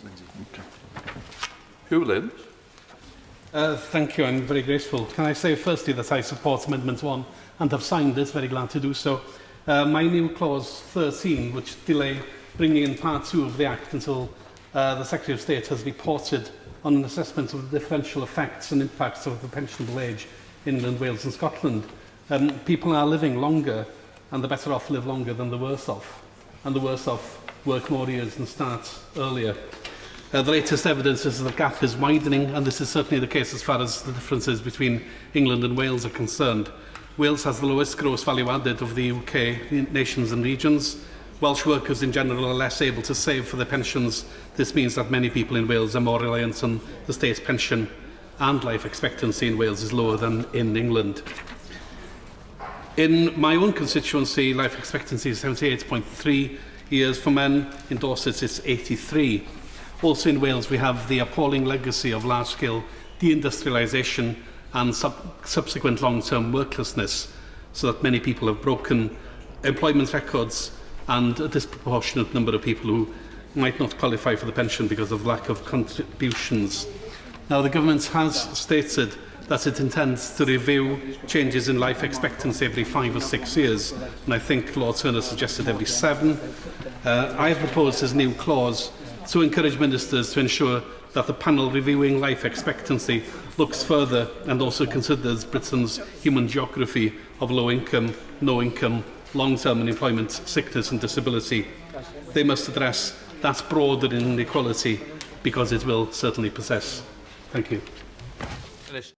Williams. Okay. Hywel Williams. Thank you. I'm very grateful. Can I say firstly that I support Amendment 1 and have signed it, very glad to do so. My new clause 13, which delay bringing in part 2 of the Act until the Secretary of State has reported on an assessment of the differential effects and impacts of the pensionable age in England, Wales and Scotland. People are living longer and the better off live longer than the worse off. And the worse off work more years and start earlier. The latest evidence is that the gap is widening, and this is certainly the case as far as the differences between England and Wales are concerned. Wales has the lowest gross value added of the UK nations and regions. Welsh workers in general are less able to save for their pensions. This means that many people in Wales are more reliant on the state's pension, and life expectancy in Wales is lower than in England. In my own constituency, life expectancy is 78.3 years for men. In Dorset, it's 83. Also in Wales, we have the appalling legacy of large-scale deindustrialisation and subsequent long-term worklessness, so that many people have broken employment records and a disproportionate number of people who might not qualify for the pension because of lack of contributions. Now, the government has stated that it intends to review changes in life expectancy every 5 or 6 years, and I think Lord Turner suggested every 7. I have proposed this new clause to encourage ministers to ensure that the panel reviewing life expectancy looks further and also considers Britain's human geography of low income, no income, long-term unemployment, sickness and disability. They must address that broader inequality because it will certainly persist. Thank you.